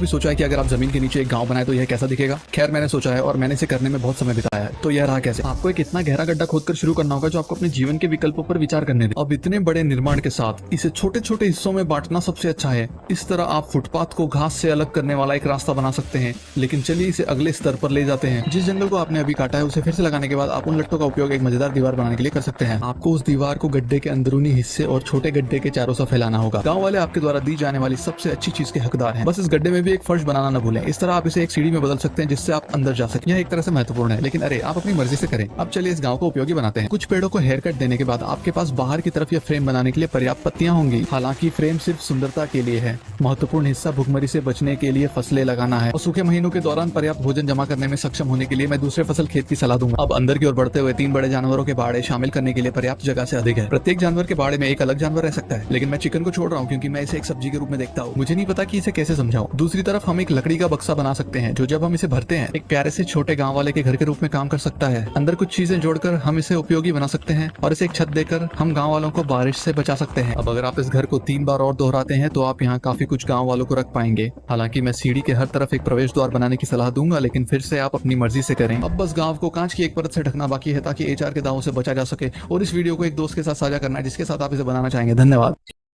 भी सोचा है कि अगर आप जमीन के नीचे एक गांव बनाए तो यह कैसा दिखेगा? खैर मैंने सोचा है और मैंने इसे करने में बहुत समय बिताया है। तो यह रहा कैसे। आपको एक इतना गहरा गड्ढा खोदकर शुरू करना होगा जो आपको अपने जीवन के विकल्पों पर विचार करने दे। अब इतने बड़े निर्माण के साथ इसे छोटे छोटे हिस्सों में बांटना सबसे अच्छा है। इस तरह आप फुटपाथ को घास से अलग करने वाला एक रास्ता बना सकते हैं। लेकिन चलिए इसे अगले स्तर पर ले जाते हैं। जिस जंगल को आपने अभी काटा है उसे फिर से लगाने के बाद आप उन लट्टों का उपयोग एक मजेदार दीवार बनाने के लिए कर सकते हैं। आपको उस दीवार को गड्ढे के अंदरूनी हिस्से और छोटे गड्ढे के चारों से फैलाना होगा। गाँव वाले आपके द्वारा दी जाने वाली सबसे अच्छी चीज के हकदार हैं। बस इस गड्ढे में भी एक फर्श बनाना न भूलें। इस तरह आप इसे एक सीढ़ी में बदल सकते हैं जिससे आप अंदर जा सकें। यह एक तरह से महत्वपूर्ण है, लेकिन अरे आप अपनी मर्जी से करें। अब चलिए इस गांव को उपयोगी बनाते हैं। कुछ पेड़ों को हेयर कट देने के बाद आपके पास बाहर की तरफ यह फ्रेम बनाने के लिए पर्याप्त पत्तियां होंगी। हालांकि फ्रेम सिर्फ सुंदरता के लिए है। महत्वपूर्ण हिस्सा भुखमरी से बचने के लिए फसलें लगाना है और सूखे महीनों के दौरान पर्याप्त भोजन जमा करने में सक्षम होने के लिए मैं दूसरे फसल खेत की सलाह दूंगा। अब अंदर की ओर बढ़ते हुए 3 बड़े जानवरों के बाड़े शामिल करने के लिए पर्याप्त जगह से अधिक है। प्रत्येक जानवर के बाड़े में एक अलग जानवर रह सकता है, लेकिन मैं चिकन को छोड़ रहा हूँ क्योंकि मैं इसे एक सब्जी के रूप में देखता हूँ। मुझे नहीं पता कि इसे कैसे समझाऊं। दूसरी तरफ हम एक लकड़ी का बक्सा बना सकते हैं जो जब हम इसे भरते हैं एक प्यारे से छोटे गांव वाले के घर के रूप में काम कर सकता है। अंदर कुछ चीजें जोड़कर हम इसे उपयोगी बना सकते हैं और इसे एक छत देकर हम गांव वालों को बारिश से बचा सकते हैं। अब अगर आप इस घर को 3 बार और दोहराते हैं तो आप यहाँ काफी कुछ गांव वालों को रख पाएंगे। हालांकि मैं सीढ़ी के हर तरफ एक प्रवेश द्वार बनाने की सलाह दूंगा, लेकिन फिर से आप अपनी मर्जी से करें। अब बस गांव को कांच की एक परत से ढकना बाकी है ताकि HR के दावों से बचा जा सके और इस वीडियो को एक दोस्त के साथ साझा करना है जिसके साथ आप इसे बनाना चाहेंगे। धन्यवाद।